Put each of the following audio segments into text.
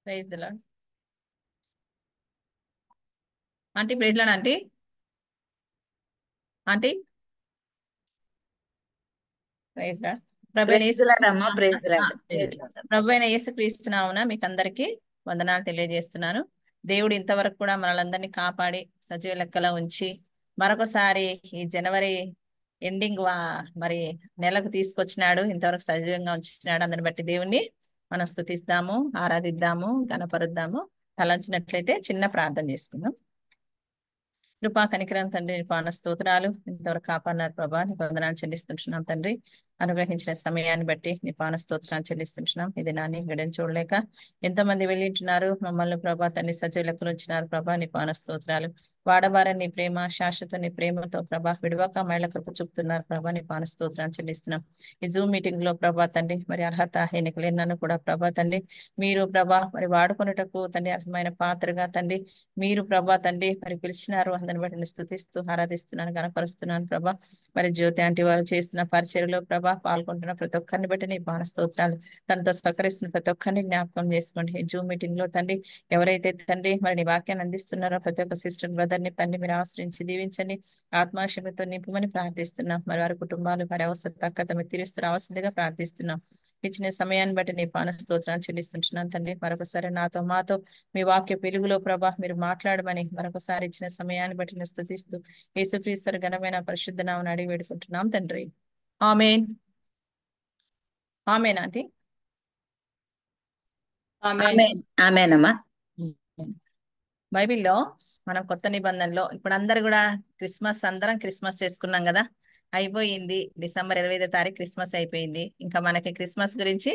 Praise the lord. Aunty praise lord aunty. Aunty praise lord. Praise the lord అమ్మా, praise the lord. ప్రభు అయిన యేసుక్రీస్తునామున మీకు అందరికీ వందనాలు తెలియజేస్తున్నాను. దేవుడు ఇంతవరకు కూడా మనలందరినీ కాపాడి సజీవ లెక్కలో ఉంచి మరొకసారి ఈ జనవరి ఎండింగ్ మరి నెలకు తీసుకొచ్చినాడు. ఇంతవరకు సజీవంగా ఉంచినాడు. అందరిని బట్టి దేవుణ్ణి మనం స్తుతిస్తాము, ఆరాధిద్దాము, గణపరుద్దాము. తలంచినట్లయితే చిన్న ప్రార్థన చేసుకుందాం. కృపా కనికరం తండ్రి, పాన స్తోత్రాలు. ఇంతవరకు కాపాడినారు ప్రభా, నీకు వందనాలు చెల్లిస్తుంటున్నాం తండ్రి. అనుగ్రహించిన సమయాన్ని బట్టి నీ పాన స్తోత్రాలు చెల్లిస్తుంటున్నాం. ఇది నాని గడిని చూడలేక ఎంతమంది వెళ్ళింటున్నారు. మమ్మల్ని ప్రభా తండ్రి సజీవ లెక్కలు ఉంచినారు ప్రభా, నీ పాన స్తోత్రాలు. వాడబారని నీ ప్రేమ, శాశ్వత నీ ప్రేమతో ప్రభా విడవక మహిళ కృప చూపుతున్నారు ప్రభా, నీ పాన స్తోత్రాలు చెల్లిస్తున్నాం. ఈ జూమ్ మీటింగ్ లో ప్రభా తండ్రి మరి అర్హత ఎన్నికలేని నన్ను కూడా ప్రభా తండ్రి మీరు ప్రభా మరి వాడుకొనుటకు తండ్రి అర్హమైన పాత్రగా తండ్రి మీరు ప్రభా తండ్రి మరి పిలిచినారు. అందరిని బట్టి నేను స్తుతిస్తూ ఆరాధిస్తున్నాను, గణపరుస్తున్నాను ప్రభా. మరి జ్యోతి ఆంటీ వారు చేస్తున్న పరిచర్లో ప్రభా పాల్గొంటున్న ప్రతి ఒక్కరిని బట్టి నీ పాన స్తోత్రాలు. తనతో సహకరిస్తున్న ప్రతి ఒక్కరిని జ్ఞాపకం చేసుకోండి. ఈ జూమ్ మీటింగ్ లో తండ్రి ఎవరైతే తండ్రి మరి నీ వాక్యాన్ని అందిస్తున్నారో ప్రతి ఒక్క సిస్టర్ బ్రదర్ ని తండ్రి మీరు ఆశ్రయించి దీవించండి, ఆత్మాశయంతో నింపమని ప్రార్థిస్తున్నాం. మరి వారి కుటుంబాలు వారి అవసరం తగ్గ మీరు తీరుస్తూ రావాల్సిందిగా ప్రార్థిస్తున్నాం. ఇచ్చిన సమయాన్ని బట్టి నీ పాన స్తోత్రాలు చెల్లిస్తుంటున్నాను తండ్రి. మరొకసారి నాతో మాతో మీ వాక్య పెరుగులో ప్రభా మీరు మాట్లాడమని మరొకసారి ఇచ్చిన సమయాన్ని బట్టి నేను స్తుతిస్తూ యేసుక్రీస్తు ఘనమైన పరిశుద్ధ నామమున అడిగి వేడుకుంటున్నాం తండ్రి. ఆమేన్. ఆమేన్ ఆంటీ. ఆమేనమ్మా. బైబిల్లో మనం కొత్త నిబంధనలో ఇప్పుడు అందరు కూడా అందరం క్రిస్మస్ చేసుకున్నాం కదా, అయిపోయింది. డిసెంబర్ 25వ తారీఖు క్రిస్మస్ అయిపోయింది. ఇంకా మనకి క్రిస్మస్ గురించి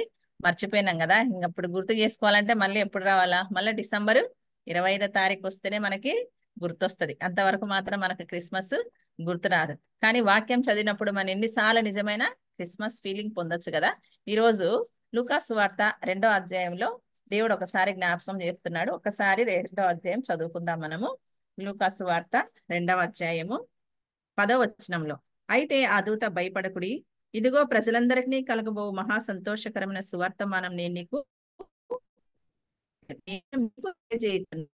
మర్చిపోయినాం కదా. ఇంక అప్పుడు గుర్తు చేసుకోవాలంటే మళ్ళీ ఎప్పుడు రావాలా, మళ్ళీ డిసెంబర్ 25వ తారీఖు వస్తేనే మనకి గుర్తొస్తుంది. అంతవరకు మాత్రం మనకు క్రిస్మస్ గుర్తు రాదు. కానీ వాక్యం చదివినప్పుడు మనం ఎన్నిసార్లు నిజమైన క్రిస్మస్ ఫీలింగ్ పొందొచ్చు కదా. ఈరోజు లూకాసు సువార్త 2వ అధ్యాయంలో దేవుడు ఒకసారి జ్ఞాపకం చేస్తున్నాడు. ఒకసారి 2వ అధ్యాయం చదువుకుందాం మనము. లూకాసు సువార్త 2వ అధ్యాయము 10వ వచనంలో, అయితే ఆ దూత భయపడకుడి, ఇదిగో ప్రజలందరికీ కలగబో మహా సంతోషకరమైన సువార్తమానం నేను మీకు తెలియజేయుచున్నాను.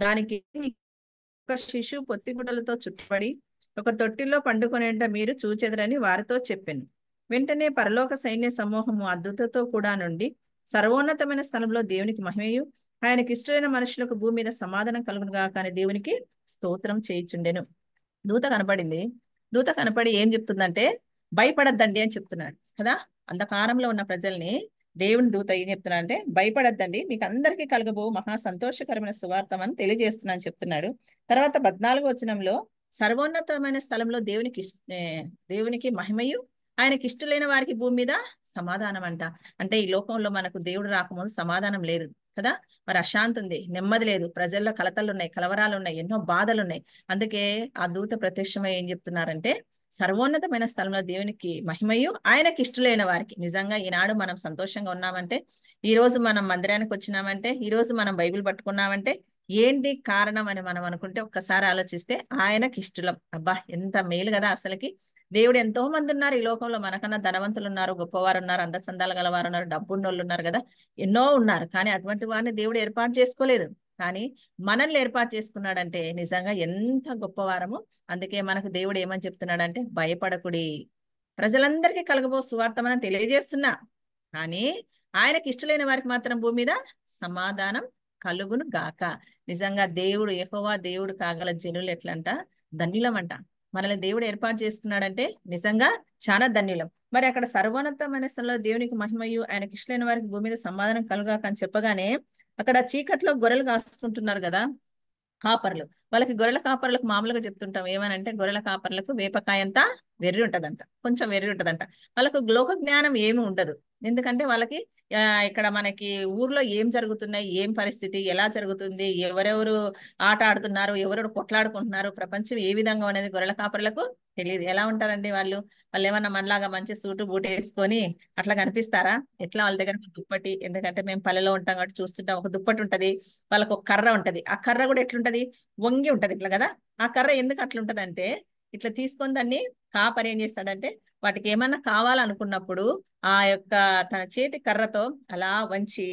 దానికి ఒక శిశువు పొత్తిగుడ్డలతో చుట్టుపడి ఒక తొట్టిలో పండుకొనేట మీరు చూచెదరని వారితో చెప్పాను. వెంటనే పరలోక సైన్య సమూహము ఆ దూతతో కూడా నుండి సర్వోన్నతమైన స్థలంలో దేవునికి మహిమయు ఆయనకి ఇష్టమైన మనుషులకు భూమి మీద సమాధానం కలుగునుగా కానీ దేవునికి స్తోత్రం చేయుచుండెను. దూత కనపడింది. దూత కనపడి ఏం చెప్తుందంటే భయపడద్దండి అని చెప్తున్నాడు కదా. అంధకారంలో ఉన్న ప్రజల్ని దేవుని దూత ఏం చెప్తున్నాడు అంటే భయపడద్దండి, మీకు అందరికీ కలగబో మహా సంతోషకరమైన సువార్తం అని తెలియజేస్తున్నాను చెప్తున్నాడు. తర్వాత 14వ వచనంలో సర్వోన్నతమైన స్థలంలో దేవునికి మహిమయు ఆయనకి ఇష్టలైన వారికి భూమి మీద సమాధానం అంట. అంటే ఈ లోకంలో మనకు దేవుడు రాకముందు సమాధానం లేదు కదా. మరి అశాంతి ఉంది, నెమ్మది లేదు, ప్రజల్లో కలతలు ఉన్నాయి, కలవరాలు ఉన్నాయి, ఎన్నో బాధలు ఉన్నాయి. అందుకే ఆ దూత ప్రత్యక్షమై ఏం చెప్తున్నారంటే సర్వోన్నతమైన స్థలంలో దేవునికి మహిమయు ఆయనకి ఇష్టలైన వారికి. నిజంగా ఈనాడు మనం సంతోషంగా ఉన్నామంటే, ఈ రోజు మనం మందిరానికి వచ్చినామంటే, ఈ రోజు మనం బైబిల్ పట్టుకున్నామంటే ఏంటి కారణం అని మనం అనుకుంటే ఒక్కసారి ఆలోచిస్తే ఆయనకి ఇష్టలం. అబ్బా ఎంత మేలు కదా. అసలుకి దేవుడు ఎంతో మంది ఉన్నారు ఈ లోకంలో, మనకన్నా ధనవంతులు ఉన్నారు, గొప్పవారు ఉన్నారు, అందచందాలు గలవారు ఉన్నారు, డబ్బున్నోళ్ళు ఉన్నారు కదా, ఎన్నో ఉన్నారు. కానీ అటువంటి వారిని దేవుడు ఏర్పాటు చేసుకోలేదు. కానీ మనల్ని ఏర్పాటు చేసుకున్నాడంటే నిజంగా ఎంత గొప్పవారము. అందుకే మనకు దేవుడు ఏమని చెప్తున్నాడంటే భయపడకుడి, ప్రజలందరికీ కలగబో సువార్తమని తెలియజేస్తున్నా, కానీ ఆయనకి ఇష్టలైన వారికి మాత్రం భూమి మీద సమాధానం కలుగును గాక. నిజంగా దేవుడు యెహోవా దేవుడు కాగల జనులు ఎట్లంట ధన్యులమంట. మనల్ని దేవుడు ఏర్పాటు చేసుకున్నాడంటే నిజంగా చాలా ధన్యులం. మరి అక్కడ సర్వోన్నతమైన స్థలంలో దేవునికి మహిమయు ఆయనకి ఇష్టలైన వారికి భూమి మీద సమాధానం కలుగాక అని చెప్పగానే అక్కడ చీకట్లో గొర్రెలు కాసుకుంటున్నారు కదా కాపర్లు. వాళ్ళకి గొర్రెల కాపర్లకు మామూలుగా చెప్తుంటాం ఏమనంటే గొర్రెల కాపర్లకు వేపకాయంతా వెర్రి ఉంటదంట, కొంచెం వెర్రి ఉంటదంట. వాళ్ళకు లోక జ్ఞానం ఏమి ఉండదు. ఎందుకంటే వాళ్ళకి ఇక్కడ మనకి ఊర్లో ఏం జరుగుతున్నాయి, ఏం పరిస్థితి ఎలా జరుగుతుంది, ఎవరెవరు ఆట ఆడుతున్నారు, ఎవరెవరు కొట్లాడుకుంటున్నారు, ప్రపంచం ఏ విధంగా అనేది గొర్రెల కాపర్లకు తెలియదు. ఎలా ఉంటారండి వాళ్ళు? వాళ్ళు ఏమన్నా మనలాగా మంచి సూటు బూటు వేసుకొని అట్లా కనిపిస్తారా? ఎట్లా వాళ్ళ దగ్గర ఒక దుప్పటి, ఎందుకంటే మేము పల్లెలో ఉంటాం కాబట్టి చూస్తుంటాం, ఒక దుప్పటి ఉంటది, వాళ్ళకు ఒక కర్ర ఉంటది. ఆ కర్ర కూడా ఎట్లుంటది, వంగి ఉంటది ఇట్లా కదా. ఆ కర్ర ఎందుకు అట్లా ఉంటదంటే ఇట్లా తీసుకొని దాన్ని కాపరి ఏం చేస్తాడంటే వాటికి ఏమన్నా కావాలనుకున్నప్పుడు ఆ యొక్క తన చేతి కర్రతో అలా వంచి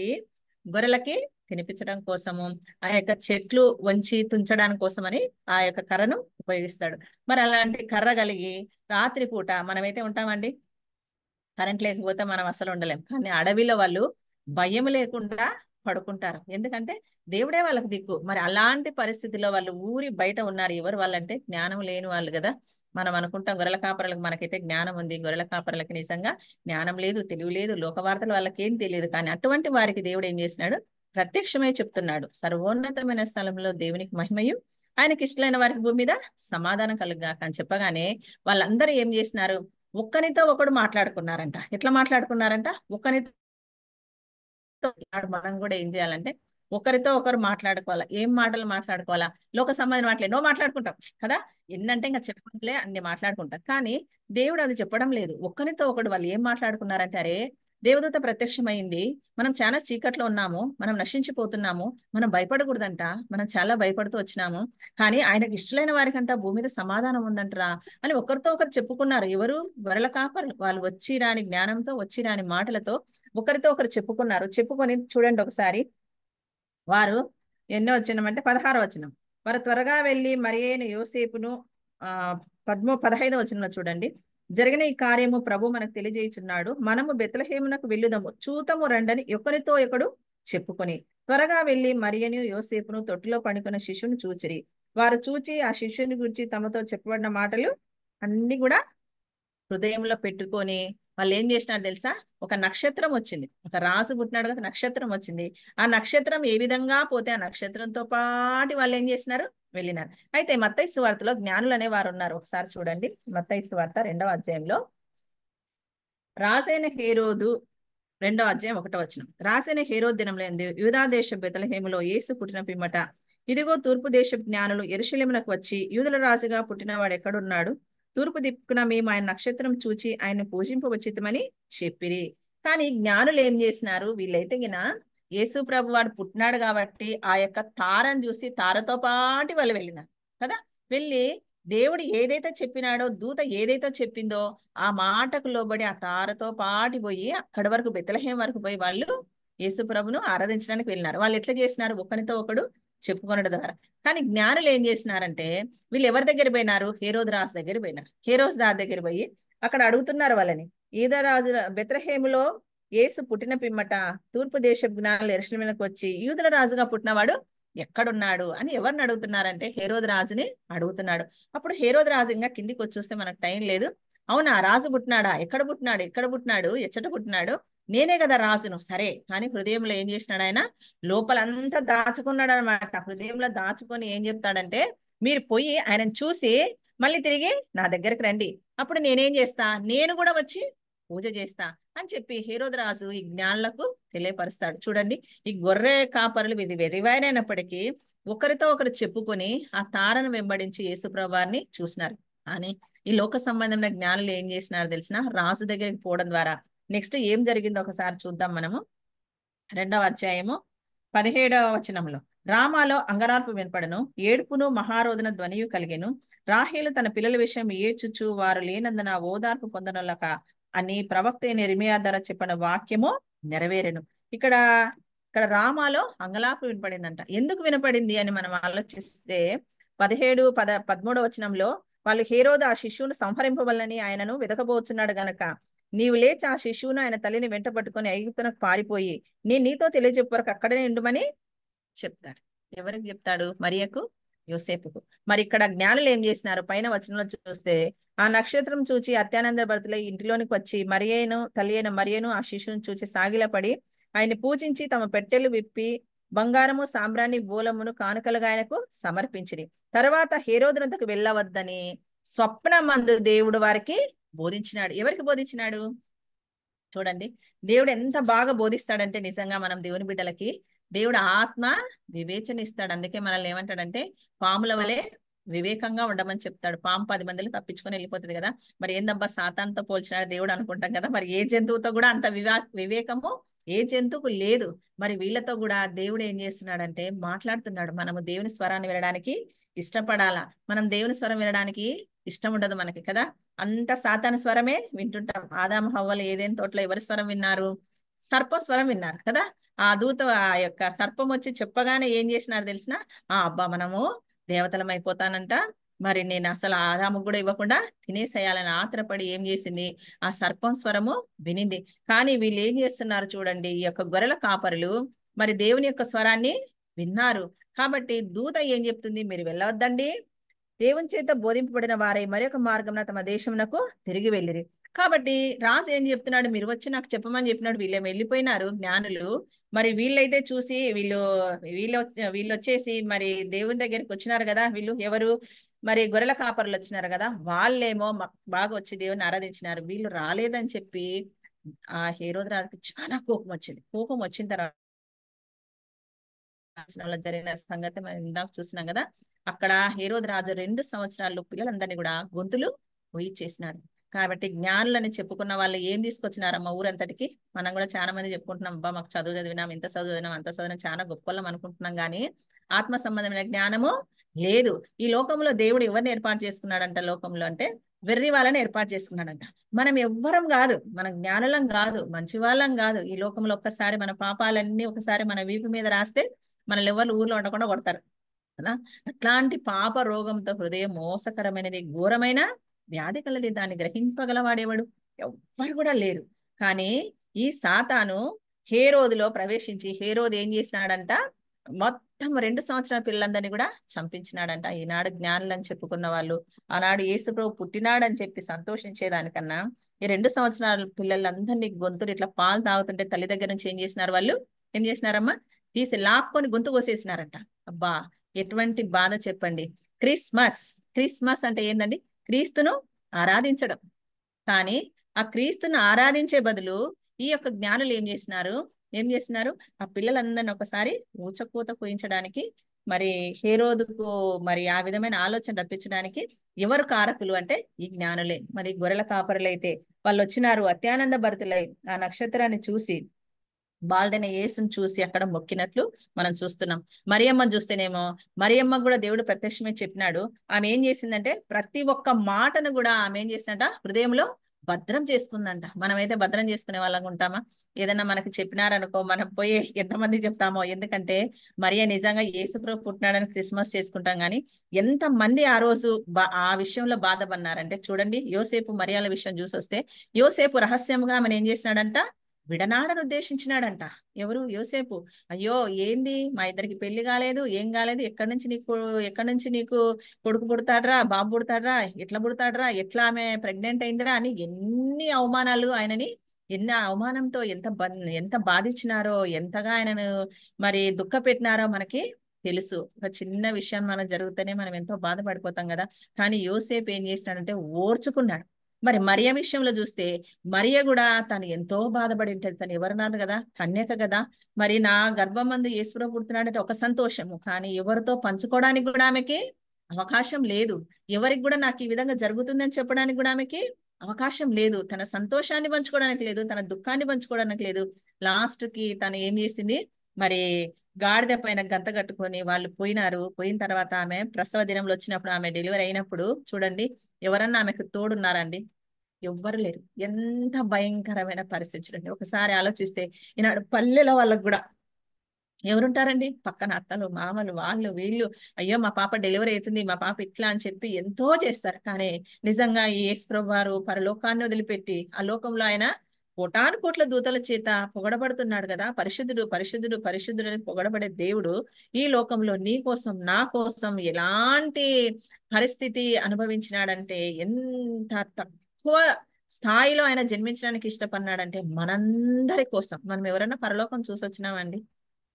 గొర్రెలకి తినిపించడం కోసము, ఆ యొక్క చెట్లు వంచి తుంచడానికి కోసమని ఆ యొక్క కర్రను ఉపయోగిస్తాడు. మరి అలాంటి కర్ర కలిగి రాత్రిపూట మనమైతే ఉంటామండి, కరెంట్ లేకపోతే మనం అసలు ఉండలేం. కానీ అడవిలో వాళ్ళు భయం లేకుండా పడుకుంటారు, ఎందుకంటే దేవుడే వాళ్ళకి దిక్కు. మరి అలాంటి పరిస్థితిలో వాళ్ళు ఊరి బయట ఉన్నారు. ఎవరు వాళ్ళంటే జ్ఞానం లేని వాళ్ళు కదా. మనం అనుకుంటాం గొర్రెల కాపరులకు మనకైతే జ్ఞానం ఉంది, గొర్రెల కాపరులకి నిజంగా జ్ఞానం లేదు, తెలివి లేదు, లోక వార్తలు వాళ్ళకి ఏం తెలియదు. కానీ అటువంటి వారికి దేవుడు ఏం చేసినాడు, ప్రత్యక్షమై చెప్తున్నాడు, సర్వోన్నతమైన స్థలంలో దేవునికి మహిమయు, ఆయనకి ఇష్టమైన వారికి భూమి మీద సమాధానం కలుగాక అని చెప్పగానే వాళ్ళందరూ ఏం చేసినారు, ఒక్కరితో ఒకడు మాట్లాడుకున్నారంట. ఎట్లా మాట్లాడుకున్నారంట, ఒక్కరితో మనం కూడా ఏం చేయాలంటే ఒకరితో ఒకరు మాట్లాడుకోవాలా. ఏం మాటలు మాట్లాడుకోవాలా, లోక సంబంధం మాటలే నో మాట్లాడుకుంటాం కదా. ఎన్నంటే ఇంకా చెప్పలే అన్ని మాట్లాడుకుంటాం. కానీ దేవుడు అది చెప్పడం లేదు. ఒక్కరితో ఒకడు వాళ్ళు ఏం మాట్లాడుకున్నారంటే, అరే దేవదూత ప్రత్యక్షమైంది, మనం చాలా చీకట్లో ఉన్నాము, మనం నశించిపోతున్నాము, మనం భయపడకూడదంట, మనం చాలా భయపడుతూ వచ్చినాము, కానీ ఆయనకి ఇష్టమైన వారికంట భూమి మీద సమాధానం ఉందంటరా అని ఒకరితో ఒకరు చెప్పుకున్నారు. ఎవరు, గొర్రెల కాపరులు. వాళ్ళు వచ్చి రాని జ్ఞానంతో, వచ్చి రాని మాటలతో ఒకరితో ఒకరు చెప్పుకున్నారు. చెప్పుకొని చూడండి ఒకసారి, వారు ఎన్నో వచనం 16వ వచనం, వారు త్వరగా వెళ్ళి మరియైన యోసేపును ఆ 15వ వచనంలో చూడండి, జరిగిన ఈ కార్యము ప్రభు మనకు తెలియజేయుచున్నాడు, మనము బెత్లెహేమునకు వెళ్ళుదాము, చూతము రండని ఒకరితో ఒకడు చెప్పుకొని త్వరగా వెళ్ళి మరియను యోసేపును తొట్టిలో పడుకున్న శిశువును చూచిరి. వారు చూచి ఆ శిశువుని గురించి తమతో చెప్పబడిన మాటలు అన్ని కూడా హృదయంలో పెట్టుకొని వాళ్ళు ఏం చేసినారు తెలుసా, ఒక నక్షత్రం వచ్చింది, ఒక రాజు పుట్టినాడు కదా, నక్షత్రం వచ్చింది. ఆ నక్షత్రం ఏ విధంగా పోతే ఆ నక్షత్రంతో పాటు వాళ్ళు ఏం చేసినారు, వెళ్ళినారు. అయితే మత్తయి సువార్తలో జ్ఞానులు అనే వారు ఉన్నారు. ఒకసారి చూడండి, మత్తయి సువార్త 2వ అధ్యాయంలో, రాజైన హేరోదు 2వ అధ్యాయం 1వ వచనం, రాసిన హేరోదు దినములందు యూదా దేశ బెత్లెహేములో యేసు పుట్టిన పిమ్మట, ఇదిగో తూర్పు దేశ జ్ఞానులు యెరూషలేమునకు వచ్చి, యూదుల రాజుగా పుట్టినవాడు ఎక్కడున్నాడు, తూర్పు దిక్కున మేము ఆయన నక్షత్రం చూచి ఆయన పూజింపవచ్చితమని చెప్పిరి. కానీ జ్ఞానులు ఏం చేసినారు, వీళ్ళైతే గిన యేసు ప్రభు వాడు పుట్టినాడు కాబట్టి ఆ యొక్క తారను చూసి తారతో పాటు వాళ్ళు వెళ్ళినారు కదా. వెళ్ళి దేవుడు ఏదైతే చెప్పినాడో, దూత ఏదైతే చెప్పిందో ఆ మాటకు లోబడి ఆ తారతో పాటు పోయి అక్కడి వరకు బెత్లెహేం వరకు పోయి వాళ్ళు యేసు ప్రభును ఆరాధించడానికి వెళ్ళినారు. వాళ్ళు ఎట్లా చేసినారు, ఒకరితో ఒకడు చెప్పుకొనడం ద్వారా. కానీ జ్ఞానులు ఏం చేసినారంటే, వీళ్ళు ఎవరి దగ్గర పోయినారు, హేరోదు రాజు దగ్గర పోయినారు. హేరోదు రాజు దగ్గర పోయి అక్కడ అడుగుతున్నారు వాళ్ళని, యూదా రాజు బెత్లెహేములో యేసు పుట్టిన పిమ్మట తూర్పు దేశ జ్ఞానులు యెరూషలేమునకు వచ్చి యూదుల రాజుగా పుట్టినవాడు ఎక్కడున్నాడు అని ఎవరిని అడుగుతున్నారంటే, హేరోదు రాజుని అడుగుతున్నాడు. అప్పుడు హేరోదు రాజు ఇంకా కిందికి వచ్చి చూస్తే మనకు టైం లేదు, అవునా రాజు పుట్టినాడా, ఎక్కడ పుట్టినాడు, ఎక్కడ పుట్టినాడు, ఎచ్చట పుట్టినాడు, నేనే కదా రాజును. సరే, కానీ హృదయంలో ఏం చేసినాడు ఆయన, లోపలంతా దాచుకున్నాడు అనమాట. హృదయంలో దాచుకొని ఏం చెప్తాడంటే, మీరు పోయి ఆయనను చూసి మళ్ళీ తిరిగి నా దగ్గరికి రండి, అప్పుడు నేనేం చేస్తా, నేను కూడా వచ్చి పూజ చేస్తా అని చెప్పి హేరోదు రాజు ఈ జ్ఞానులకు తెలియపరుస్తాడు. చూడండి, ఈ గొర్రె కాపరులు ఇది వెరివైనప్పటికీ ఒకరితో ఒకరు చెప్పుకొని ఆ తారను వెంబడించి యేసుప్రభువారిని చూసినారు. అని ఈ లోక సంబంధమైన జ్ఞానులు ఏం చేసినారు తెలిసిన, రాజు దగ్గరికి పోవడం ద్వారా నెక్స్ట్ ఏం జరిగిందో ఒకసారి చూద్దాం మనము. 2వ అధ్యాయము 17వ వచనంలో, రామాలో అంగరార్పు వినపడను, ఏడుపును మహారోదన ధ్వనియు కలిగెను, రాహేలు తన పిల్లల విషయం ఏడ్చుచు వారు లేనందున ఓదార్పు పొందనలక అని ప్రవక్త అయిన ఇర్మీయా ద్వారా చెప్పిన వాక్యము నెరవేరెను. ఇక్కడ ఇక్కడ రామాలో అంగలార్పు వినపడిందంట. ఎందుకు వినపడింది అని మనం ఆలోచిస్తే 13వ వచనంలో, వాళ్ళు హేరోదు ఆ శిశువును సంహరింపవలనని ఆయనను వెతకబోచున్నాడు గనక నీవు లేచి ఆ శిశువును ఆయన తల్లిని వెంట పట్టుకొని ఐగుప్తునకు పారిపోయి నేను నీతో తెలియజెప్పు వరకు అక్కడనే ఉండుమని చెప్తాడు. ఎవరికి చెప్తాడు, మరియకు, యోసేపుకు. మరి ఇక్కడ జ్ఞానులు ఏం చేసినారు, పైన వచనంలో చూస్తే, ఆ నక్షత్రం చూచి అత్యానంద భరితులై ఇంటిలోనికి వచ్చి మరియను తల్లి అయిన మరియను ఆ శిశువును చూచి సాగిలపడి ఆయన్ని పూజించి తమ పెట్టెలు విప్పి బంగారము సాంబ్రాణి బూలమును కానుకలుగా ఆయనకు సమర్పించిరి. తర్వాత హేరోదునకు వెళ్ళవద్దని స్వప్నమందు దేవుడు వారికి బోధించినాడు. ఎవరికి బోధించినాడు చూడండి, దేవుడు ఎంత బాగా బోధిస్తాడంటే, నిజంగా మనం దేవుని బిడ్డలకి దేవుడు ఆత్మ వివేచన ఇస్తాడు. అందుకే మనల్ని ఏమంటాడంటే, పాముల వలె వివేకంగా ఉండమని చెప్తాడు. పాము 10 మందిని తప్పించుకొని వెళ్ళిపోతుంది కదా. మరి ఏందబ్బా సాతాన్తో పోల్చినాడు దేవుడు అనుకుంటాం కదా. మరి ఏ జంతువుతో కూడా అంత వివేకము ఏ జంతువుకు లేదు. మరి వీళ్ళతో కూడా దేవుడు ఏం చేస్తున్నాడంటే మాట్లాడుతున్నాడు. మనము దేవుని స్వరాన్ని వినడానికి ఇష్టపడాలా. మనం దేవుని స్వరం వినడానికి ఇష్టం ఉండదు మనకి కదా. అంత సాతాను స్వరమే వింటుంటాం. ఆదాము హవ్వలు ఏదైనా తోటలో ఎవరి స్వరం విన్నారు? సర్పం స్వరం విన్నారు కదా. ఆ దూత ఆ యొక్క సర్పం వచ్చి చెప్పగానే ఏం చేసినారు తెలిసిన? అబ్బా మనము దేవతలం అయిపోతానంట, మరి నేను అసలు ఆదాముకు కూడా ఇవ్వకుండా తినేసేయాలని ఆత్రపడి ఏం చేసింది? ఆ సర్పం స్వరము వినింది. కానీ వీళ్ళు ఏం చేస్తున్నారు చూడండి, ఈ యొక్క గొర్రెల కాపరులు మరి దేవుని యొక్క స్వరాన్ని విన్నారు. కాబట్టి దూత ఏం చెప్తుంది? మీరు వెళ్ళవద్దండి, దేవుని చేత బోధింపబడిన వారై మరొక మార్గంలో తమ దేశమునకు తిరిగి వెళ్ళిరి. కాబట్టి రాజు ఏం చెప్తున్నాడు? మీరు వచ్చి నాకు చెప్పమని చెప్పినాడు. వీళ్ళేమో వెళ్ళిపోయినారు జ్ఞానులు. మరి వీళ్ళైతే చూసి వీళ్ళు వచ్చేసి మరి దేవుని దగ్గరికి వచ్చినారు కదా. వీళ్ళు ఎవరు? మరి గొర్రెల కాపరులు వచ్చినారు కదా. వాళ్ళేమో బాగా వచ్చి దేవుని ఆరాధించినారు. వీళ్ళు రాలేదని చెప్పి ఆ హేరోదు రాజుకి చాలా కోపం వచ్చింది. కోపం వచ్చిన తర్వాత జరిగిన సంగతి మనం ఇందాక చూసినాం కదా. అక్కడ హేరోదు రాజు 2 సంవత్సరాలు పిల్లలందరినీ కూడా గొంతులు చేసినాడు. కాబట్టి జ్ఞానులని చెప్పుకున్న వాళ్ళు ఏం తీసుకొచ్చినారమ్మ ఊరంతటికి? మనం కూడా చాలా మంది చెప్పుకుంటున్నాం, అబ్బా మాకు చదువు చదివినాం, ఇంత చదివినాం, అంత చదివినాం, చాలా గొప్పలం అనుకుంటున్నాం. కానీ ఆత్మ సంబంధమైన జ్ఞానము లేదు. ఈ లోకంలో దేవుడు ఎవరిని ఏర్పాటు చేసుకున్నాడంట? లోకంలో అంటే వెర్రి వాళ్ళని ఏర్పాటు చేసుకున్నాడంట. మనం ఎవ్వరం కాదు, మన జ్ఞానులం కాదు, మంచి వాళ్ళం కాదు. ఈ లోకంలో ఒక్కసారి మన పాపాలన్నీ ఒకసారి మన వీపు మీద రాస్తే మనల్ని ఎవరు ఊర్లో ఉండకుండా కొడతారు కదా. అట్లాంటి పాప రోగంతో హృదయం మోసకరమైనది, ఘోరమైన వ్యాధి కలది. దాన్ని గ్రహింపగలవాడేవాడు? ఎవ్వరు కూడా లేరు. కానీ ఈ సాతాను హేరోదులో ప్రవేశించి హేరోదు ఏం చేసినాడంట? మొత్తం 2 సంవత్సరాల పిల్లలందరినీ కూడా చంపించినాడంట. ఈనాడు జ్ఞానులని చెప్పుకున్న వాళ్ళు ఆనాడు యేసుప్రభు పుట్టినాడని చెప్పి సంతోషించేదానికన్నా ఈ 2 సంవత్సరాల పిల్లలందరినీ గొంతులు ఇట్లా పాలు తాగుతుంటే తల్లి దగ్గర నుంచి ఏం చేసినారు? వాళ్ళు ఏం చేసినారమ్మా? తీసి లాక్కొని గొంతు కోసేసినారంట. అబ్బా ఎటువంటి బాధ చెప్పండి. క్రిస్మస్ క్రిస్మస్ అంటే ఏందండి? క్రీస్తును ఆరాధించడం. కానీ ఆ క్రీస్తును ఆరాధించే బదులు ఈ యొక్క జ్ఞానులు ఏం చేసినారు? ఆ పిల్లలందరిని ఒకసారి ఊచకోత కోయించడానికి, మరి హేరోదుకు మరి ఆ విధమైన ఆలోచన రప్పించడానికి ఎవరు కారకులు అంటే ఈ జ్ఞానులే. మరి గొర్రెల కాపరులైతే వాళ్ళు వచ్చినారు అత్యానంద భరితులై ఆ నక్షత్రాన్ని చూసి బాలుడైన యేసుని చూసి అక్కడ మొక్కినట్లు మనం చూస్తున్నాం. మరియమ్మని చూస్తేనేమో మరియమ్మ కూడా దేవుడు ప్రత్యక్షమే చెప్పినాడు. ఆమె ఏం చేసిందంటే ప్రతి ఒక్క మాటను కూడా ఆమె ఏం చేసిందంట? హృదయంలో భద్రం చేసుకుందంట. మనమైతే భద్రం చేసుకునే వాళ్ళగా ఉంటామా? ఏదన్నా మనకి చెప్పినారనుకో మనం పోయి ఎంతమంది చెప్తామో. ఎందుకంటే మరియ నిజంగా యేసుప్రభు పుట్టినాడని క్రిస్మస్ చేసుకుంటాం. కానీ ఎంత మంది ఆ రోజు ఆ విషయంలో బాధపడినారంటే చూడండి. యోసేపు మరియాల విషయం చూసొస్తే యోసేపు రహస్యంగా ఆమెను ఏం చేసినాడంట? విడనాడను ఉద్దేశించినాడంట. ఎవరు? యోసేపు. అయ్యో ఏంది, మా ఇద్దరికి పెళ్లి కాలేదు, ఏం కాలేదు, ఎక్కడి నుంచి నీకు కొడుకు పుడతాడ్రా, బాబు పుడతాడ్రా, ఎట్లా పుడతాడ్రా, ఎట్లా ఆమె ప్రెగ్నెంట్ అయిందిరా అని ఎన్ని అవమానాలు ఆయనని, ఎన్ని అవమానంతో ఎంత బాధించినారో, ఎంతగా ఆయనను మరి దుఃఖ పెట్టినారో మనకి తెలుసు. ఒక చిన్న విషయం మనకు జరిగితేనే మనం ఎంతో బాధపడిపోతాం కదా. కానీ యోసేపు ఏం చేసినాడంటే ఓర్చుకున్నాడు. మరి మరియ విషయంలో చూస్తే మరియ కూడా తను ఎంతో బాధపడి ఉంటుంది. తను ఎవరన్నారు కదా? కన్యక కదా. మరి నా గర్భం మందు యేసుప్రభు పుడుతున్నాడంటే ఒక సంతోషము, కానీ ఎవరితో పంచుకోవడానికి కూడా ఆమెకి అవకాశం లేదు. ఎవరికి కూడా నాకు ఈ విధంగా జరుగుతుందని చెప్పడానికి కూడా ఆమెకి అవకాశం లేదు. తన సంతోషాన్ని పంచుకోవడానికి లేదు, తన దుఃఖాన్ని పంచుకోవడానికి లేదు. లాస్ట్ కి తను ఏం చేసింది? మరి గాడిద పైన గంత కట్టుకొని వాళ్ళు పోయినారు. పోయిన తర్వాత ఆమె ప్రసవ దినంలో వచ్చినప్పుడు, ఆమె డెలివరీ అయినప్పుడు చూడండి, ఎవరన్నా ఆమెకు తోడున్నారండి? ఎవ్వరు లేరు. ఎంత భయంకరమైన పరిస్థితి చూడండి. ఒకసారి ఆలోచిస్తే ఈనాడు పల్లెల వాళ్ళకు కూడా ఎవరుంటారండి? పక్కన అత్తలు మామలు వాళ్ళు వీళ్ళు, అయ్యో మా పాప డెలివరీ అవుతుంది, మా పాప ఇట్లా అని చెప్పి ఎంతో చేస్తారు. కానీ నిజంగా ఈ యేసుప్రభు వారు పరలోకాన్ని వదిలిపెట్టి ఆ లోకంలో ఆయన కోటాను కోట్ల దూతల చేత పొగడబడుతున్నాడు కదా. పరిశుద్ధుడు పరిశుద్ధుడు పరిశుద్ధుడు అని పొగడబడే దేవుడు ఈ లోకంలో నీ కోసం నా కోసం ఎలాంటి పరిస్థితి అనుభవించినాడంటే, ఎంత తక్కువ స్థాయిలో ఆయన జన్మించడానికి ఇష్టపడినాడంటే మనందరి కోసం. మనం ఎవరైనా పరలోకం చూసొచ్చినామండి?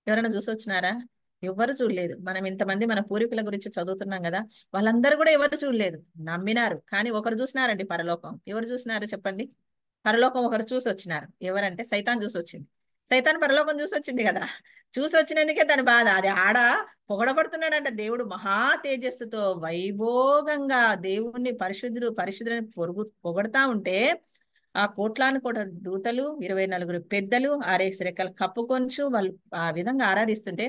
ఎవరైనా చూసొచ్చినారా? ఎవరు చూడలేదు. మనం ఇంతమంది మన పూర్వీకుల గురించి చదువుతున్నాం కదా, వాళ్ళందరూ కూడా ఎవరు చూడలేదు, నమ్మినారు. కానీ ఒకరు చూసినారండి పరలోకం. ఎవరు చూసినారు చెప్పండి? పరలోకం ఒకరు చూసి వచ్చినారు. ఎవరంటే సైతాన్ చూసి వచ్చింది. సైతాన్ పరలోకం చూసి వచ్చింది కదా. చూసి వచ్చినందుకే దాని బాధ. అది ఆడ పొగడబడుతున్నాడంట. దేవుడు మహా తేజస్సుతో వైభోగంగా దేవుణ్ణి పరిశుద్ధులని పొగడతా ఉంటే ఆ కోట్లాను కోట దూతలు 24 పెద్దలు 6 రెక్కలు కప్పుకొంచు వాళ్ళు ఆ విధంగా ఆరాధిస్తుంటే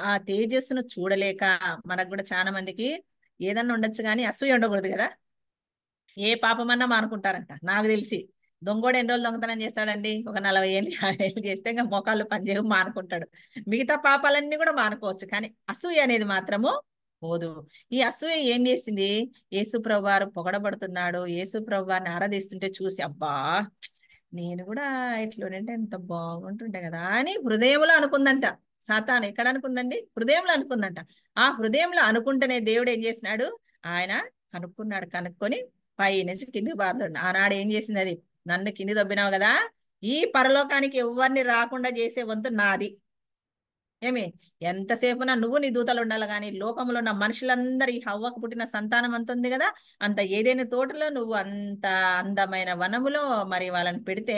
ఆ తేజస్సును చూడలేక, మనకు కూడా చాలా మందికి ఏదన్నా ఉండొచ్చు కానీ అసూయ ఉండకూడదు కదా. ఏ పాపమన్నా మానుకుంటారంట నాకు తెలిసి. దొంగోడు ఎన్ని రోజులు దొంగతనం చేస్తాడండి? ఒక 40 ఏళ్ళు 50 ఏళ్ళు చేస్తే ఇంకా మోకాళ్ళు పనిచేయవు, మానుకుంటాడు. మిగతా పాపాలన్నీ కూడా మానుకోవచ్చు, కానీ అసూయ అనేది మాత్రము పోదు. ఈ అసూయ ఏం చేసింది? యేసు ప్రభువారు పొగడబడుతున్నాడు, యేసు ప్రభువారిని ఆరాధిస్తుంటే చూసి అబ్బా నేను కూడా ఇట్లుంటే ఎంత బాగుంటుండే కదా అని హృదయంలో అనుకుందంట. సాతాను ఎక్కడ అనుకుందండి? హృదయంలో అనుకుందంట. ఆ హృదయంలో అనుకుంటేనే దేవుడు ఏం చేసినాడు? ఆయన కనుక్కున్నాడు. కనుక్కొని పై నుంచి కిందికి బాధడు. ఆనాడు ఏం చేసింది అది? నన్ను కింది దొబ్బినావు కదా, ఈ పరలోకానికి ఎవరిని రాకుండా చేసే వంతు నాది. ఏమి ఎంతసేపునా నువ్వు నీ దూతలు ఉండాలి, కానీ లోకంలో ఉన్న మనుషులందరూ ఈ హవ్వకు పుట్టిన సంతానం అంత ఉంది కదా, అంత ఏదైనా తోటలో నువ్వు అంత అందమైన వనములో మరి వాళ్ళని పెడితే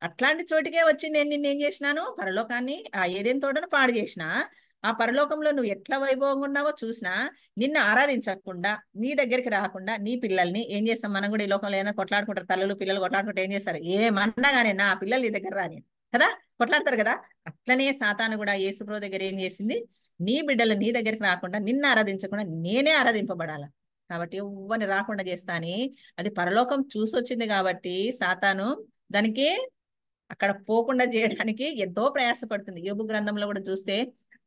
అట్లాంటి చోటికే వచ్చి నేను నిన్నేం చేసినాను? పరలోకాన్ని ఆ ఏదైనా తోటను పాడు చేసిన. ఆ పరలోకంలో నువ్వు ఎట్లా వైభవంగా ఉన్నావో చూసినా నిన్ను ఆరాధించకుండా, నీ దగ్గరికి రాకుండా నీ పిల్లల్ని ఏం చేస్తాం? మనం కూడా ఈ లోకంలో ఏదైనా కొట్లాడుకుంటారు, తల్లులు పిల్లలు కొట్లాడుకుంటే ఏం చేస్తారు? ఏమన్నా కానీ నా పిల్లలు నీ దగ్గర రాని కదా కొట్లాడతారు కదా. అట్లనే సాతాను కూడా యేసుప్రభు దగ్గర ఏం చేసింది? నీ బిడ్డలు నీ దగ్గరికి రాకుండా, నిన్ను ఆరాధించకుండా నేనే ఆరాధింపబడాల, కాబట్టి ఎవ్వరిని రాకుండా చేస్తా అని అది పరలోకం చూసొచ్చింది. కాబట్టి సాతాను దానికి అక్కడ పోకుండా చేయడానికి ఎంతో ప్రయాసపడుతుంది. యోబు గ్రంథంలో కూడా చూస్తే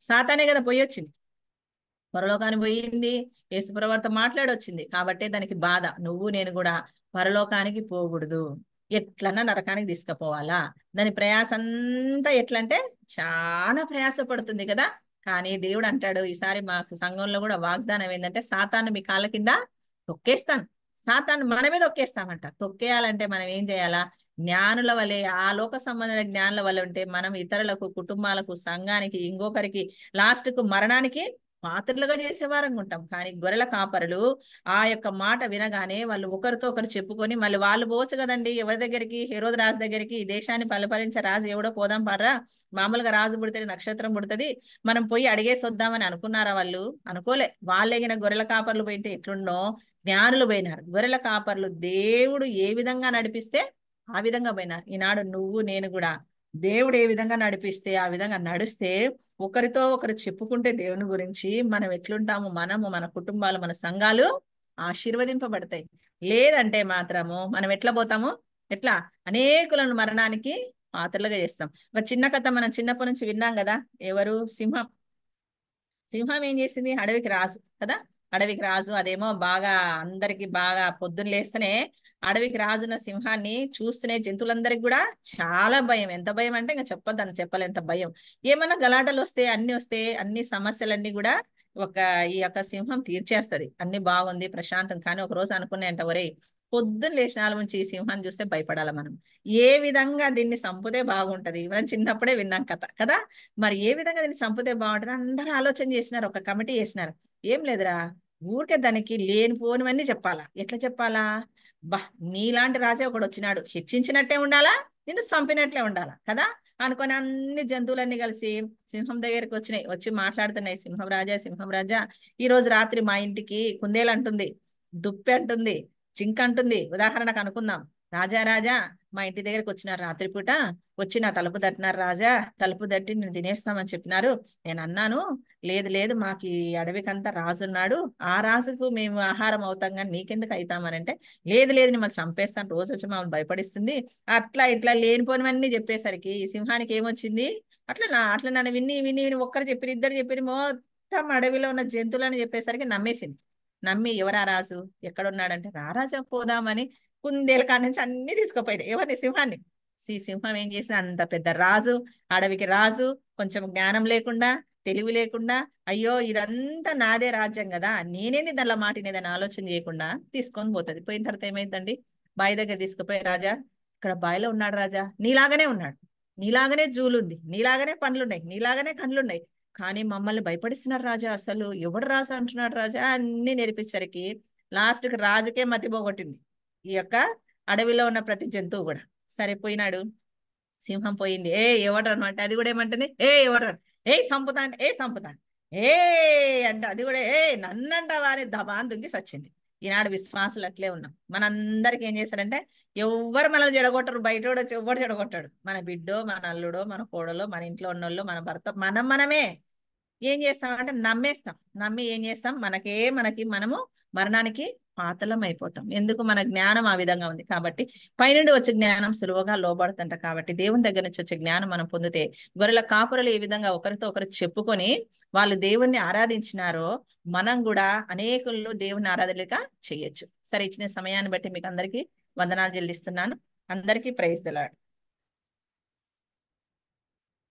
సాతానే కదా పోయి వచ్చింది, పరలోకానికి పోయింది, యేసుప్రభువుతో మాట్లాడొచ్చింది. కాబట్టే దానికి బాధ. నువ్వు నేను కూడా పరలోకానికి పోకూడదు, ఎట్లన్నా నరకానికి తీసుకుపోవాలా. దాని ప్రయాస అంతా ఎట్లంటే చాలా ప్రయాస పడుతుంది కదా. కానీ దేవుడు అంటాడు ఈసారి మాకు సంఘంలో కూడా వాగ్దానం ఏంటంటే, సాతాను మీ కాళ్ళ కింద తొక్కేస్తాను. సాతాను మన మీద తొక్కేస్తామంట. తొక్కేయాలంటే మనం ఏం చేయాలా? జ్ఞానుల వలె, ఆ లోక సంబంధమైన జ్ఞానుల వల్ల ఉంటే మనం ఇతరులకు, కుటుంబాలకు, సంఘానికి, ఇంకొకరికి, లాస్ట్ కు మరణానికి పాత్రలుగా చేసేవారంగా ఉంటాం. కానీ గొర్రెల కాపరులు ఆ యొక్క మాట వినగానే వాళ్ళు ఒకరితో ఒకరు చెప్పుకొని మళ్ళీ వాళ్ళు పోవచ్చు కదండి ఎవరి దగ్గరికి? హెరోదు రాజు దగ్గరికి. ఈ దేశాన్ని పరిపాలించే రాజు ఎవడో, పోదాం పర్రా, మామూలుగా రాజు పుడితే నక్షత్రం పుడుతుంది, మనం పోయి అడిగేసి వద్దామని అనుకున్నారా? వాళ్ళు అనుకోలే. వాళ్ళెగిన గొర్రెల కాపర్లు పోయింటే ఎట్లుండో జ్ఞానులు పోయినారు. గొర్రెల కాపర్లు దేవుడు ఏ విధంగా నడిపిస్తే ఆ విధంగా పోయినారు. ఈనాడు నువ్వు నేను కూడా దేవుడు ఏ విధంగా నడిపిస్తే ఆ విధంగా నడిస్తే, ఒకరితో ఒకరు చెప్పుకుంటే దేవుని గురించి మనం ఎట్లుంటాము, మనము, మన కుటుంబాలు, మన సంఘాలు ఆశీర్వదింపబడతాయి. లేదంటే మాత్రము మనం ఎట్లా పోతాము? ఎట్లా? అనేకులను మరణానికి పాత్రలుగా చేస్తాం. ఒక చిన్న కథ మనం చిన్నప్పటి నుంచి విన్నాం కదా. ఎవరు? సింహం. సింహం ఏం చేసింది? అడవికి రాజు కదా. అడవికి రాజు అదేమో బాగా అందరికి బాగా పొద్దున్న లేస్తేనే అడవికి రాజున్న సింహాన్ని చూస్తూనే జంతువులందరికి కూడా చాలా భయం. ఎంత భయం అంటే ఇంకా చెప్పొద్దని చెప్పలేంత భయం. ఏమన్నా గలాటలు వస్తే, అన్ని సమస్యలన్నీ కూడా ఈ యొక్క సింహం తీర్చేస్తది. అన్ని బాగుంది ప్రశాంతం. కానీ ఒక రోజు అనుకున్నాయంట, ఒరేయ్ పొద్దున్న లేచినాల నుంచి ఈ సింహాన్ని చూస్తే భయపడాలి మనం. ఏ విధంగా దీన్ని సంపుతే బాగుంటది? మనం చిన్నప్పుడే విన్నాం కథ కదా. మరి ఏ విధంగా దీన్ని సంపుతే బాగుంటుంది? అందరూ ఆలోచన చేసినారు, ఒక కమిటీ చేసినారు. ఏం లేదురా, ఊరికే దానికి లేనిపోనివన్నీ చెప్పాలా. ఎట్లా చెప్పాలా? బా, నీలాంటి రాజే ఒకడు వచ్చినాడు, హెచ్చించినట్టే ఉండాలా, నిన్ను చంపినట్లే ఉండాలా కదా అనుకొని అన్ని జంతువులన్నీ కలిసి సింహం దగ్గరికి వచ్చినాయి. వచ్చి మాట్లాడుతున్నాయి, సింహం రాజా ఈ రోజు రాత్రి మా ఇంటికి కుందేలు అంటుంది, దుప్పి అంటుంది, జింక అంటుంది. ఉదాహరణకు అనుకుందాం, రాజా మా ఇంటి దగ్గరకు వచ్చినారు రాత్రిపూట, వచ్చి నా తలుపు తట్టినారు రాజా, తలుపు తట్టి నేను తినేస్తామని చెప్పినారు. నేను అన్నాను, లేదు లేదు, మాకు ఈ అడవికంతా రాజు ఉన్నాడు, ఆ రాజుకు మేము ఆహారం అవుతాం కానీ నీకెందుకు అవుతామని అంటే, లేదు లేదు మిమ్మల్ని చంపేస్తాను, రోజు వచ్చి మమ్మల్ని భయపడిస్తుంది. అట్లా ఇట్లా లేనిపోనివన్నీ చెప్పేసరికి ఈ సింహానికి ఏమొచ్చింది? అట్లా నన్ను విని విని విని ఒక్కరు చెప్పి ఇద్దరు చెప్పి మొత్తం అడవిలో ఉన్న జంతువులని చెప్పేసరికి నమ్మేసింది. నమ్మి ఎవరా రాజు ఎక్కడున్నాడంటే, రారాజా పోదామని కుందేల కాడ నుంచి అన్ని తీసుకుపోయినాయి. ఎవరిని? సింహాన్ని. సింహం ఏం చేసిన, అంత పెద్ద రాజు, అడవికి రాజు, కొంచెం జ్ఞానం లేకుండా, తెలివి లేకుండా, అయ్యో ఇదంతా నాదే రాజ్యం కదా, నేనేంది దానిలో మాటినేదని ఆలోచన చేయకుండా తీసుకొని పోతుంది. పోయిన తర్వాత ఏమైందండి? బావి దగ్గర తీసుకుపోయి, రాజా ఇక్కడ బావిలో ఉన్నాడు రాజా, నీలాగానే ఉన్నాడు, నీలాగానే జూలుంది, నీలాగానే పండ్లున్నాయి, నీలాగానే కళ్ళున్నాయి, కానీ మమ్మల్ని భయపడిస్తున్నారు రాజా, అసలు ఎవడు రాజు అంటున్నాడు రాజా. అన్ని నేర్పించరికి లాస్ట్కి రాజుకే మతి పోగొట్టింది ఈ యొక్క అడవిలో ఉన్న ప్రతి జంతువు కూడా. సరిపోయినాడు, సింహం పోయింది. ఎవడు అనమాట, అది కూడా ఏమంటుంది, ఎవడు, సంపుతా అంటే సంపుతా. ఏ అంటే అది కూడా నన్నంటావా అని దబాన్ దుంకి సచ్చింది. ఈనాడు విశ్వాసులు అట్లే ఉన్నాం. మనందరికి ఏం చేస్తారంటే ఎవ్వరు మనల్ని చెడగొట్టరు, బయట వచ్చి ఎవ్వరు చెడగొట్టాడు. మన బిడ్డో, మన అల్లుడో, మన కోడలో, మన ఇంట్లో ఉన్నోళ్ళు, మన భర్త, మనమే ఏం చేస్తాం అంటే నమ్మేస్తాం. నమ్మి ఏం చేస్తాం, మనకి మనము మరణానికి పాతలం అయిపోతాం. ఎందుకు? మన జ్ఞానం ఆ విధంగా ఉంది కాబట్టి. పైనుండి వచ్చే జ్ఞానం సులువుగా లోబడుతుంట కాబట్టి దేవుని దగ్గర నుంచి వచ్చే జ్ఞానం మనం పొందితే, గొర్రెల కాపురలు ఏ విధంగా ఒకరితో ఒకరు చెప్పుకొని వాళ్ళు దేవుణ్ణి ఆరాధించినారో మనం కూడా అనేకుల్లో దేవుని ఆరాధనగా చేయొచ్చు. సరే, ఇచ్చిన సమయాన్ని బట్టి మీకు అందరికీ వందనాలు చెల్లిస్తున్నాను. అందరికీ ప్రైజ్ ది లార్డ్.